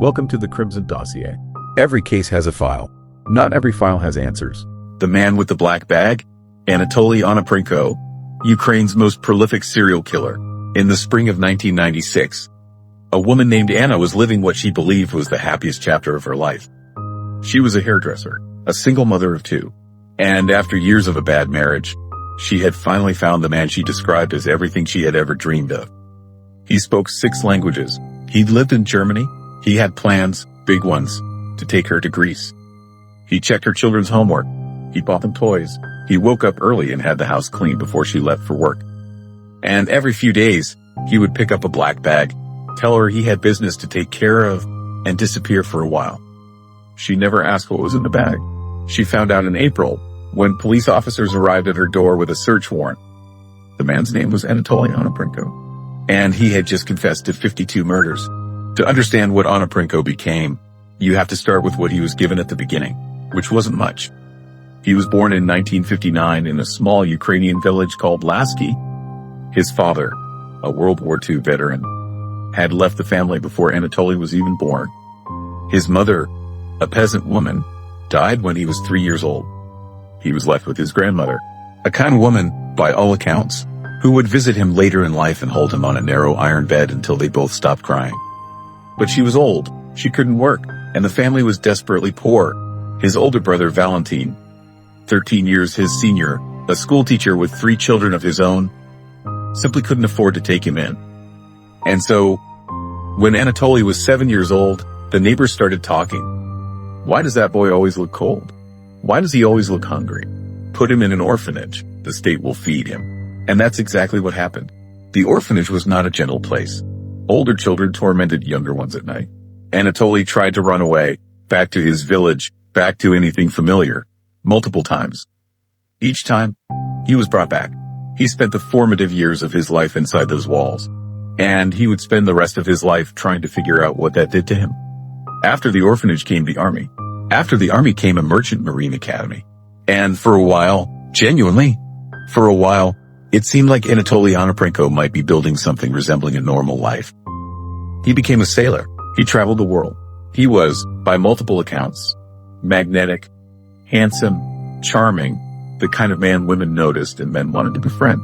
Welcome to the Crimson Dossier. Every case has a file. Not every file has answers. The man with the black bag? Anatoly Onoprienko, Ukraine's most prolific serial killer. In the spring of 1996, a woman named Anna was living what she believed was the happiest chapter of her life. She was a hairdresser, a single mother of two, and after years of a bad marriage, she had finally found the man she described as everything she had ever dreamed of. He spoke 6 languages. He'd lived in Germany. He had plans, big ones, to take her to Greece. He checked her children's homework. He bought them toys. He woke up early and had the house clean before she left for work. And every few days, he would pick up a black bag, tell her he had business to take care of, and disappear for a while. She never asked what was in the bag. She found out in April, when police officers arrived at her door with a search warrant. The man's name was Anatoly Onoprienko, and he had just confessed to 52 murders. To understand what Onoprienko became, you have to start with what he was given at the beginning, which wasn't much. He was born in 1959 in a small Ukrainian village called Lasky. His father, a World War II veteran, had left the family before Anatoly was even born. His mother, a peasant woman, died when he was 3 years old. He was left with his grandmother, a kind woman, by all accounts, who would visit him later in life and hold him on a narrow iron bed until they both stopped crying. But she was old, she couldn't work, and the family was desperately poor. His older brother, Valentin, 13 years his senior, a schoolteacher with 3 children of his own, simply couldn't afford to take him in. And so, when Anatoly was 7 years old, the neighbors started talking. Why does that boy always look cold? Why does he always look hungry? Put him in an orphanage. The state will feed him. And that's exactly what happened. The orphanage was not a gentle place. Older children tormented younger ones at night. Anatoly tried to run away, back to his village, back to anything familiar, multiple times. Each time, he was brought back. He spent the formative years of his life inside those walls, and he would spend the rest of his life trying to figure out what that did to him. After the orphanage came the army. After the army came a merchant marine academy. And for a while, genuinely, for a while, it seemed like Anatoly Onoprienko might be building something resembling a normal life. He became a sailor. He traveled the world. He was, by multiple accounts, magnetic, handsome, charming, the kind of man women noticed and men wanted to befriend.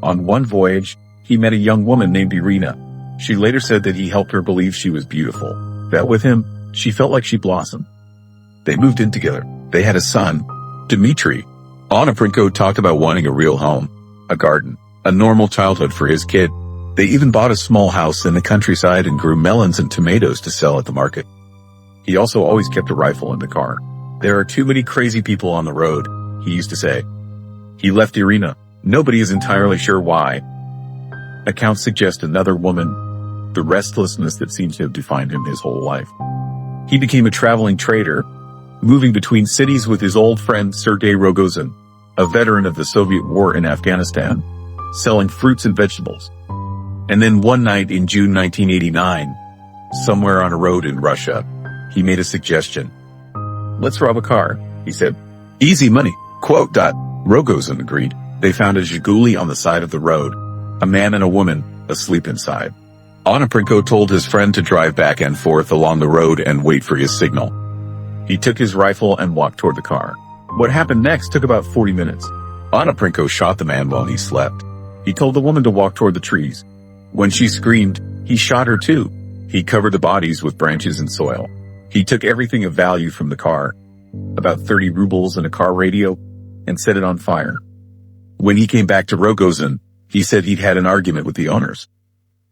On one voyage, he met a young woman named Irina. She later said that he helped her believe she was beautiful, that with him, she felt like she blossomed. They moved in together. They had a son, Dmitry. Onoprienko talked about wanting a real home, a garden, a normal childhood for his kid. They even bought a small house in the countryside and grew melons and tomatoes to sell at the market. He also always kept a rifle in the car. There are too many crazy people on the road, he used to say. He left Irina. Nobody is entirely sure why. Accounts suggest another woman, the restlessness that seems to have defined him his whole life. He became a traveling trader, moving between cities with his old friend Sergei Rogozin, a veteran of the Soviet war in Afghanistan, selling fruits and vegetables. And then one night in June 1989, somewhere on a road in Russia, he made a suggestion. "Let's rob a car," he said. "Easy money." Quote. Rogozin agreed. They found a Zhiguli on the side of the road, a man and a woman asleep inside. Onoprienko told his friend to drive back and forth along the road and wait for his signal. He took his rifle and walked toward the car. What happened next took about 40 minutes. Onoprienko shot the man while he slept. He told the woman to walk toward the trees. When she screamed, he shot her too. He covered the bodies with branches and soil. He took everything of value from the car, about 30 rubles and a car radio, and set it on fire. When he came back to Rogozin, he said he'd had an argument with the owners.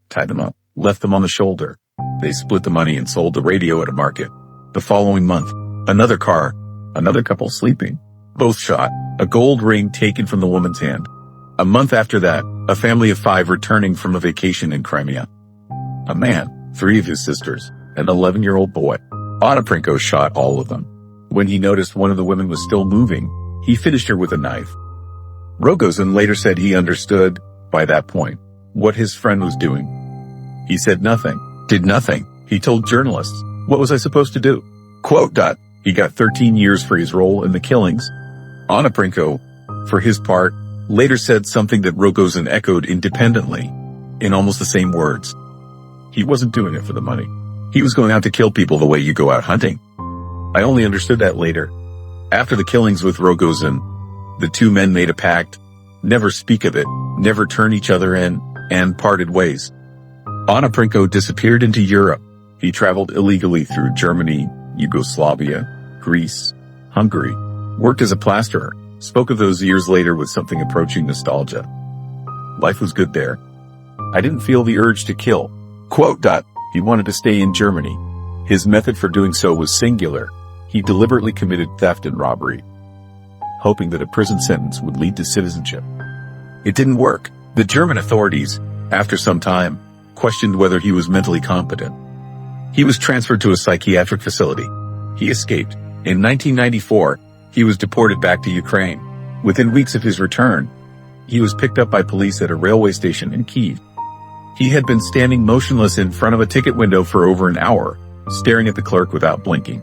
Tied them up, left them on the shoulder. They split the money and sold the radio at a market. The following month, another car, another couple sleeping, both shot, a gold ring taken from the woman's hand. A month after that, a family of 5 returning from a vacation in Crimea. A man, 3 of his sisters, an 11-year-old boy. Onoprienko shot all of them. When he noticed one of the women was still moving, he finished her with a knife. Rogozin later said he understood, by that point, what his friend was doing. He said nothing, did nothing. He told journalists, "What was I supposed to do?" Quote. He got 13 years for his role in the killings. Onoprienko, for his part, later said something that Rogozin echoed independently, in almost the same words. He wasn't doing it for the money. He was going out to kill people the way you go out hunting. I only understood that later. After the killings with Rogozin, the two men made a pact, never speak of it, never turn each other in, and parted ways. Onoprienko disappeared into Europe. He traveled illegally through Germany, Yugoslavia, Greece, Hungary, worked as a plasterer, spoke of those years later with something approaching nostalgia. Life was good there. I didn't feel the urge to kill. Quote. He wanted to stay in Germany. His method for doing so was singular. He deliberately committed theft and robbery, hoping that a prison sentence would lead to citizenship. It didn't work. The German authorities, after some time, questioned whether he was mentally competent. He was transferred to a psychiatric facility. He escaped. In 1994, he was deported back to Ukraine. Within weeks of his return, he was picked up by police at a railway station in Kyiv. He had been standing motionless in front of a ticket window for over an hour, staring at the clerk without blinking.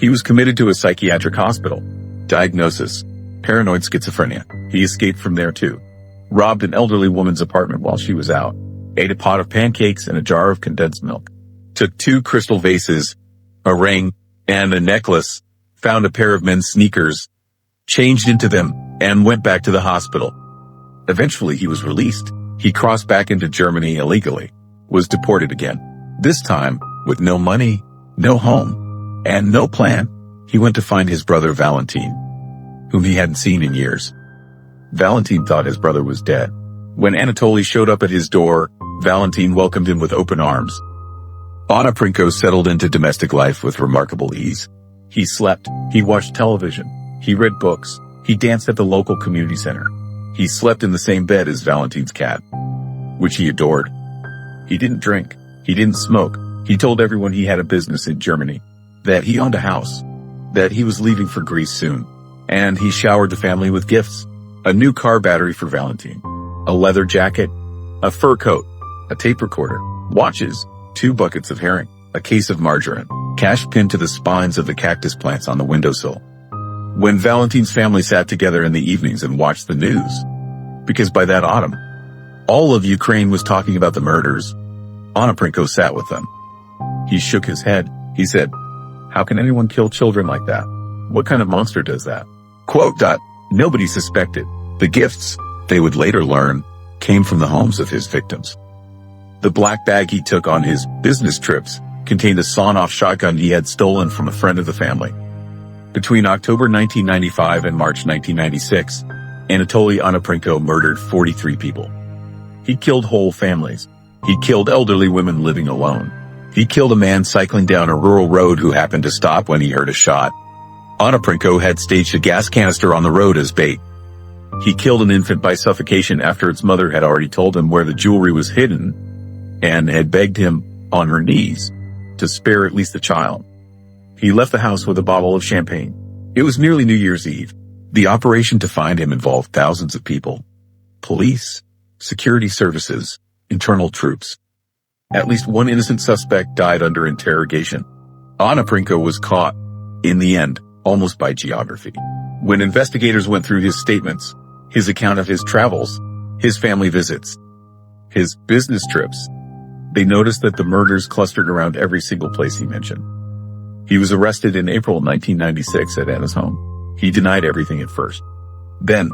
He was committed to a psychiatric hospital. Diagnosis: paranoid schizophrenia. He escaped from there too. Robbed an elderly woman's apartment while she was out. Ate a pot of pancakes and a jar of condensed milk. Took 2 crystal vases, a ring, and a necklace. Found a pair of men's sneakers. Changed into them, and went back to the hospital. Eventually he was released. He crossed back into Germany illegally. Was deported again. This time, with no money, no home, and no plan, he went to find his brother Valentin, whom he hadn't seen in years. Valentin thought his brother was dead. When Anatoly showed up at his door, Valentin welcomed him with open arms. Onoprienko settled into domestic life with remarkable ease. He slept, he watched television, he read books, he danced at the local community center. He slept in the same bed as Valentin's cat, which he adored. He didn't drink, he didn't smoke. He told everyone he had a business in Germany, that he owned a house, that he was leaving for Greece soon, and he showered the family with gifts: a new car battery for Valentin, a leather jacket, a fur coat, a tape recorder, watches, 2 buckets of herring, a case of margarine, cash pinned to the spines of the cactus plants on the windowsill. When Valentin's family sat together in the evenings and watched the news, because by that autumn, all of Ukraine was talking about the murders, Onoprienko sat with them. He shook his head. He said, "How can anyone kill children like that? What kind of monster does that?" Quote. Nobody suspected. The gifts, they would later learn, came from the homes of his victims. The black bag he took on his business trips contained a sawn-off shotgun he had stolen from a friend of the family. Between October 1995 and March 1996, Anatoly Onoprienko murdered 43 people. He killed whole families. He killed elderly women living alone. He killed a man cycling down a rural road who happened to stop when he heard a shot. Onoprienko had staged a gas canister on the road as bait. He killed an infant by suffocation after its mother had already told him where the jewelry was hidden and had begged him, on her knees, to spare at least the child. He left the house with a bottle of champagne. It was nearly New Year's Eve. The operation to find him involved thousands of people: police, security services, internal troops. At least 1 innocent suspect died under interrogation. Onoprienko was caught, in the end, almost by geography. When investigators went through his statements, his account of his travels, his family visits, his business trips, they noticed that the murders clustered around every single place he mentioned. He was arrested in April 1996 at Anna's home. He denied everything at first. Then,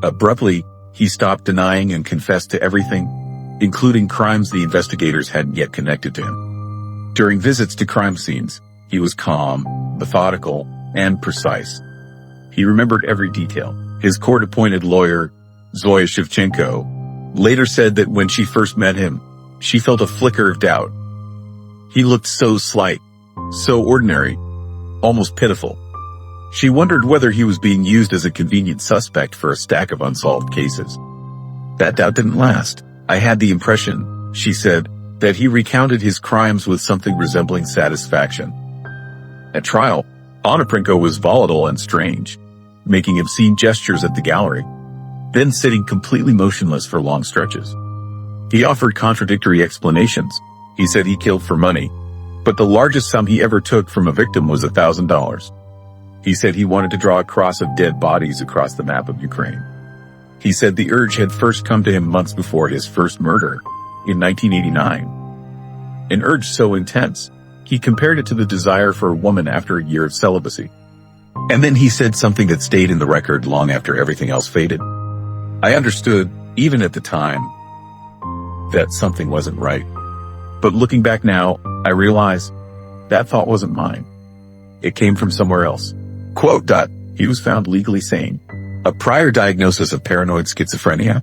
abruptly, he stopped denying and confessed to everything, including crimes the investigators hadn't yet connected to him. During visits to crime scenes, he was calm, methodical, and precise. He remembered every detail. His court-appointed lawyer, Zoya Shevchenko, later said that when she first met him, she felt a flicker of doubt. He looked so slight, so ordinary, almost pitiful. She wondered whether he was being used as a convenient suspect for a stack of unsolved cases. That doubt didn't last. I had the impression, she said, that he recounted his crimes with something resembling satisfaction. At trial, Onoprienko was volatile and strange, making obscene gestures at the gallery, then sitting completely motionless for long stretches. He offered contradictory explanations. He said he killed for money, but the largest sum he ever took from a victim was $1,000. He said he wanted to draw a cross of dead bodies across the map of Ukraine. He said the urge had first come to him months before his first murder, in 1989. an urge so intense, he compared it to the desire for a woman after a year of celibacy. And then he said something that stayed in the record long after everything else faded. I understood, even at the time, that something wasn't right. But looking back now, I realize that thought wasn't mine. It came from somewhere else. Quote. He was found legally sane. A prior diagnosis of paranoid schizophrenia,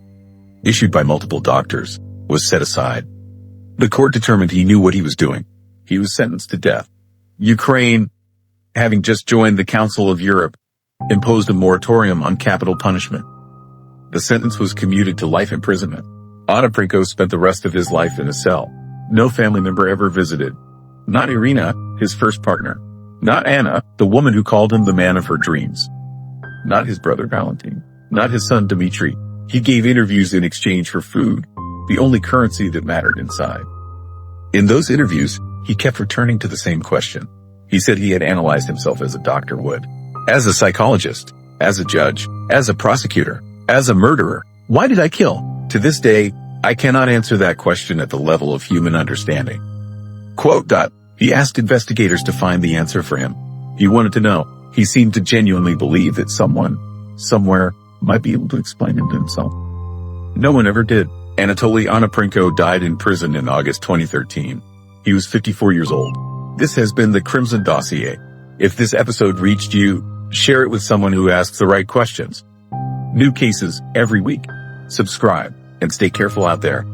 issued by multiple doctors, was set aside. The court determined he knew what he was doing. He was sentenced to death. Ukraine, having just joined the Council of Europe, imposed a moratorium on capital punishment. The sentence was commuted to life imprisonment. Onoprienko spent the rest of his life in a cell. No family member ever visited. Not Irina, his first partner. Not Anna, the woman who called him the man of her dreams. Not his brother Valentin. Not his son Dmitry. He gave interviews in exchange for food, the only currency that mattered inside. In those interviews, he kept returning to the same question. He said he had analyzed himself as a doctor would. As a psychologist, as a judge, as a prosecutor, as a murderer. Why did I kill? To this day, I cannot answer that question at the level of human understanding. Quote. He asked investigators to find the answer for him. He wanted to know. He seemed to genuinely believe that someone, somewhere, might be able to explain it to himself. No one ever did. Anatoly Onoprienko died in prison in August 2013. He was 54 years old. This has been the Crimson Dossier. If this episode reached you, share it with someone who asks the right questions. New cases every week. Subscribe and stay careful out there.